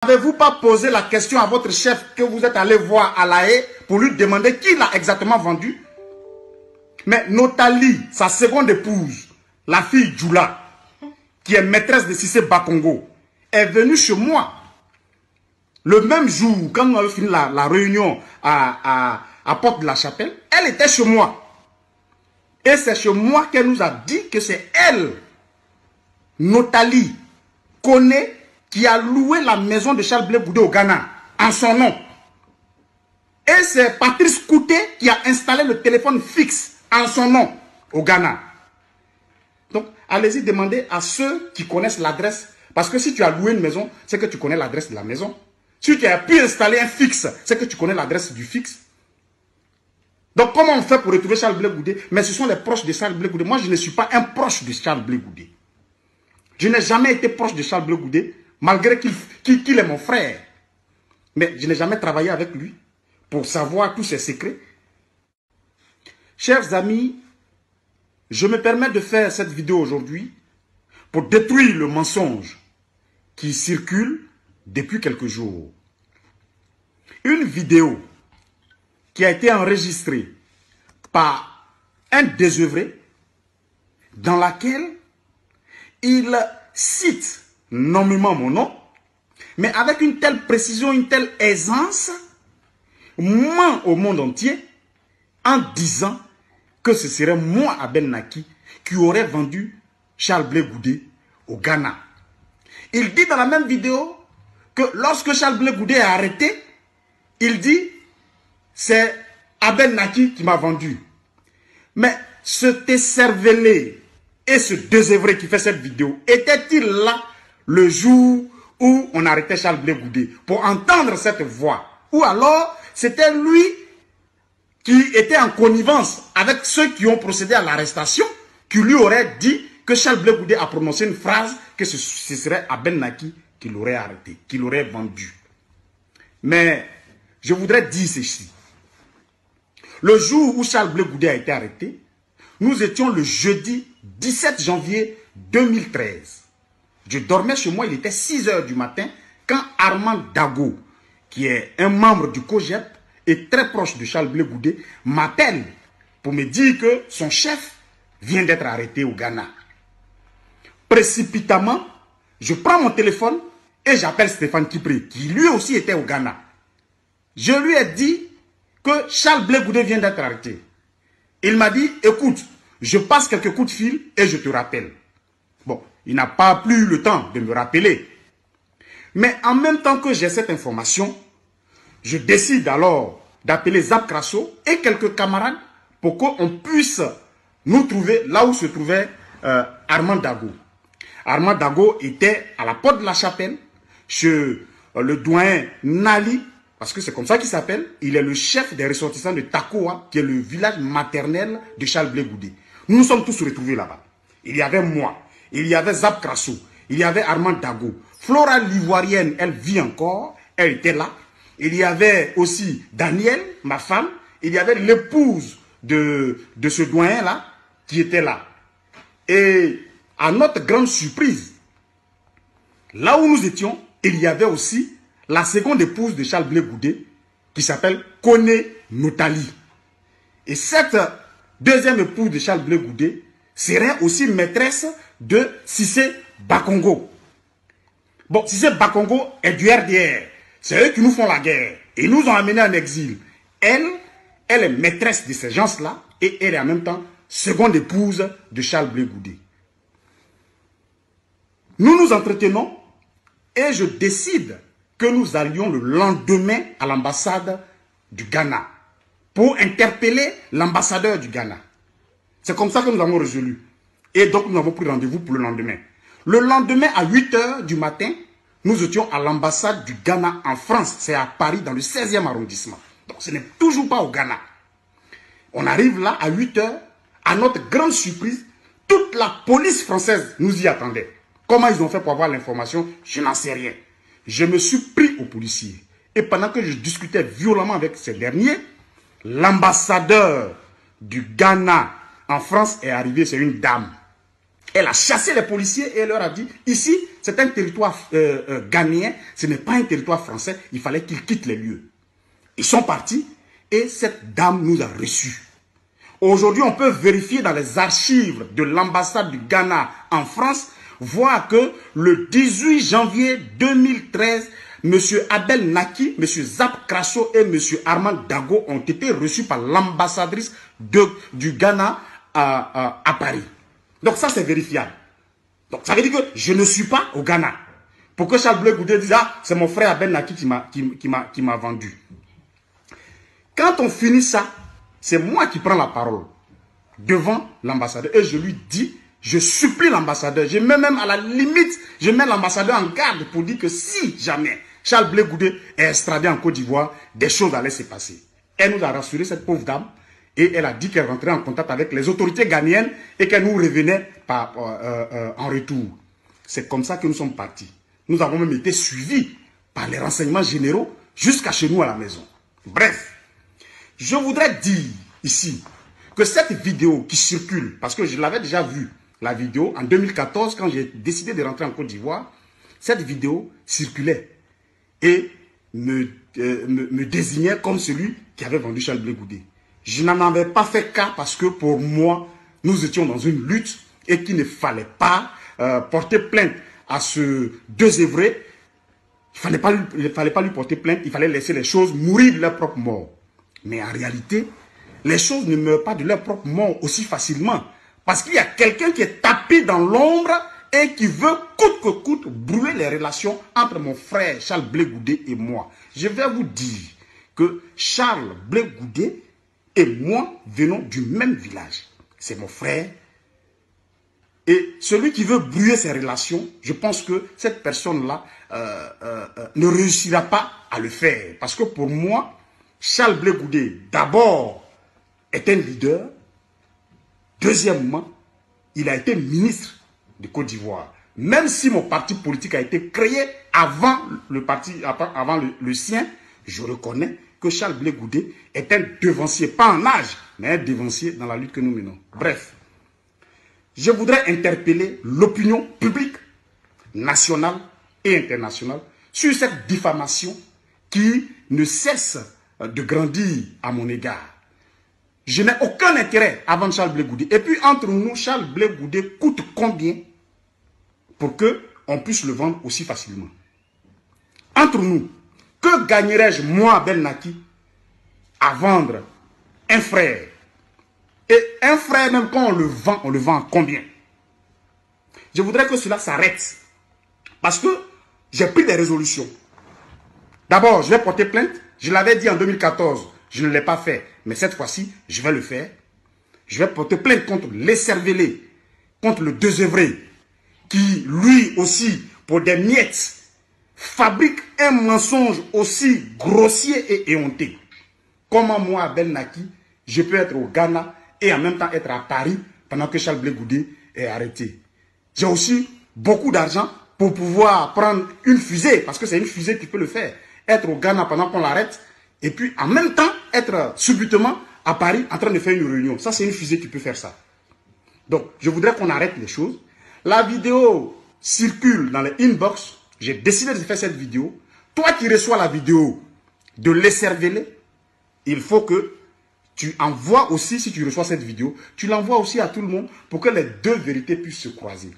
N'avez-vous pas posé la question à votre chef que vous êtes allé voir à La Haye pour lui demander qui l'a exactement vendu? Mais Notali, sa seconde épouse, la fille Djoula, qui est maîtresse de Cissé Bakongo, est venue chez moi. Le même jour, quand on avait fini la réunion à Porte de la Chapelle, elle était chez moi. Et c'est chez moi qu'elle nous a dit que c'est elle, Notali, connaît, qui a loué la maison de Charles Blé Goudé au Ghana, en son nom. Et c'est Patrice Kouté qui a installé le téléphone fixe en son nom au Ghana. Donc, allez-y demander à ceux qui connaissent l'adresse. Parce que si tu as loué une maison, c'est que tu connais l'adresse de la maison. Si tu as pu installer un fixe, c'est que tu connais l'adresse du fixe. Donc, comment on fait pour retrouver Charles Blé Goudé? Mais ce sont les proches de Charles Blé Goudé. Moi, je ne suis pas un proche de Charles Blé Goudé. Je n'ai jamais été proche de Charles Blé Goudé, malgré qu'il est mon frère. Mais je n'ai jamais travaillé avec lui pour savoir tous ses secrets. Chers amis, je me permets de faire cette vidéo aujourd'hui pour détruire le mensonge qui circule depuis quelques jours. Une vidéo qui a été enregistrée par un désœuvré dans laquelle il cite nommément mon nom, mais avec une telle précision, une telle aisance, ment au monde entier en disant que ce serait moi, Abel Naki, qui aurait vendu Charles Blé Goudé au Ghana. Il dit dans la même vidéo que lorsque Charles Blé Goudé est arrêté, il dit c'est Abel Naki qui m'a vendu. Mais ce écervelé et ce désœuvré qui fait cette vidéo, était-il là le jour où on arrêtait Charles Blé Goudé pour entendre cette voix? Ou alors c'était lui qui était en connivence avec ceux qui ont procédé à l'arrestation, qui lui auraient dit que Charles Blé Goudé a prononcé une phrase que ce serait Abel Naki qui l'aurait arrêté, qui l'aurait vendu. Mais je voudrais dire ceci. Le jour où Charles Blé Goudé a été arrêté, nous étions le jeudi 17 janvier 2013. Je dormais chez moi, il était 6 h du matin, quand Armand Dago, qui est un membre du COGEP et très proche de Charles Blé Goudé, m'appelle pour me dire que son chef vient d'être arrêté au Ghana. Précipitamment, je prends mon téléphone et j'appelle Stéphane Kipré, qui lui aussi était au Ghana. Je lui ai dit que Charles Blé Goudé vient d'être arrêté. Il m'a dit, écoute, je passe quelques coups de fil et je te rappelle. Bon, il n'a pas plus le temps de me rappeler. Mais en même temps que j'ai cette information, je décide alors d'appeler Zap Crasso et quelques camarades pour qu'on puisse nous trouver là où se trouvait Armand Dago. Armand Dago était à la Porte de la Chapelle, chez le doyen Nali, parce que c'est comme ça qu'il s'appelle. Il est le chef des ressortissants de Takoa, qui est le village maternel de Charles Blé Goudé. Nous nous sommes tous retrouvés là-bas. Il y avait moi, il y avait Zap Crasso, il y avait Armand Dago. Flora l'Ivoirienne, elle vit encore, elle était là. Il y avait aussi Daniel, ma femme. Il y avait l'épouse de ce doyen-là, qui était là. Et à notre grande surprise, là où nous étions, il y avait aussi la seconde épouse de Charles Blé Goudé, qui s'appelle Koné Notali. Et cette deuxième épouse de Charles Blé Goudé serait aussi maîtresse de Cissé Bakongo. Bon, Cissé Bakongo est du RDR. C'est eux qui nous font la guerre. Et ils nous ont amenés en exil. Elle est maîtresse de ces gens-là et elle est en même temps seconde épouse de Charles Blé Goudé. Nous nous entretenons et je décide que nous allions le lendemain à l'ambassade du Ghana pour interpeller l'ambassadeur du Ghana. C'est comme ça que nous avons résolu. Et donc nous avons pris rendez-vous pour le lendemain. Le lendemain à 8 h du matin, nous étions à l'ambassade du Ghana en France. C'est à Paris, dans le 16e arrondissement. Donc ce n'est toujours pas au Ghana. On arrive là à 8 h. À notre grande surprise, toute la police française nous y attendait. Comment ils ont fait pour avoir l'information, je n'en sais rien. Je me suis pris aux policiers. Et pendant que je discutais violemment avec ces derniers, l'ambassadeur du Ghana en France est arrivé, c'est une dame. Elle a chassé les policiers et elle leur a dit, ici, c'est un territoire ghanéen, ce n'est pas un territoire français, il fallait qu'ils quittent les lieux. Ils sont partis et cette dame nous a reçus. Aujourd'hui, on peut vérifier dans les archives de l'ambassade du Ghana en France, voir que le 18 janvier 2013, M. Abel Naki, M. Zap Krasso et M. Armand Dago ont été reçus par l'ambassadrice du Ghana à Paris. Donc ça, c'est vérifiable. Donc ça veut dire que je ne suis pas au Ghana. Pour que Charles Blé Goudé dise, ah, c'est mon frère Abel Naki qui m'a vendu. Quand on finit ça, c'est moi qui prends la parole devant l'ambassadeur et je lui dis, je supplie l'ambassadeur, je mets même à la limite, je mets l'ambassadeur en garde pour dire que si jamais Charles Blé Goudé est extradé en Côte d'Ivoire, des choses allaient se passer. Elle nous a rassuré, cette pauvre dame, et elle a dit qu'elle rentrait en contact avec les autorités ghanéennes et qu'elle nous revenait en retour. C'est comme ça que nous sommes partis. Nous avons même été suivis par les renseignements généraux jusqu'à chez nous à la maison. Bref, je voudrais dire ici que cette vidéo qui circule, parce que je l'avais déjà vue, la vidéo, en 2014, quand j'ai décidé de rentrer en Côte d'Ivoire, cette vidéo circulait et me désignait comme celui qui avait vendu Charles Blé Goudé. Je n'en avais pas fait cas parce que pour moi, nous étions dans une lutte et qu'il ne fallait pas porter plainte à ce désœuvré. Il ne fallait pas lui porter plainte, il fallait laisser les choses mourir de leur propre mort. Mais en réalité, les choses ne meurent pas de leur propre mort aussi facilement. Parce qu'il y a quelqu'un qui est tapé dans l'ombre et qui veut coûte que coûte brûler les relations entre mon frère Charles Blé Goudé et moi. Je vais vous dire que Charles Blé Goudé et moi venons du même village. C'est mon frère. Et celui qui veut brouiller ses relations, je pense que cette personne-là ne réussira pas à le faire. Parce que pour moi, Charles Blé Goudé, d'abord, est un leader. Deuxièmement, il a été ministre de Côte d'Ivoire. Même si mon parti politique a été créé avant le sien, je reconnais que Charles Blé Goudé est un devancier, pas en âge, mais un devancier dans la lutte que nous menons. Bref, je voudrais interpeller l'opinion publique, nationale et internationale, sur cette diffamation qui ne cesse de grandir à mon égard. Je n'ai aucun intérêt à vendre Charles Blé Goudé. Et puis, entre nous, Charles Blé Goudé coûte combien pour qu'on puisse le vendre aussi facilement? Entre nous, que gagnerais-je, moi, Abel Naki, à vendre un frère? Et un frère, même quand on le vend à combien? Je voudrais que cela s'arrête. Parce que j'ai pris des résolutions. D'abord, je vais porter plainte. Je l'avais dit en 2014. Je ne l'ai pas fait. Mais cette fois-ci, je vais le faire. Je vais porter plainte contre l'Esservelé, contre le désœuvré, qui, lui aussi, pour des miettes, fabrique un mensonge aussi grossier et éhonté. Comment moi, Abel Naki, je peux être au Ghana et en même temps être à Paris pendant que Charles Blé Goudé est arrêté? J'ai aussi beaucoup d'argent pour pouvoir prendre une fusée, parce que c'est une fusée qui peut le faire. Être au Ghana pendant qu'on l'arrête, et puis en même temps être subitement à Paris en train de faire une réunion. Ça, c'est une fusée qui peut faire ça. Donc, je voudrais qu'on arrête les choses. La vidéo circule dans les inbox. J'ai décidé de faire cette vidéo. Toi qui reçois la vidéo de l'Esservelé, il faut que tu envoies aussi, si tu reçois cette vidéo, tu l'envoies aussi à tout le monde pour que les deux vérités puissent se croiser.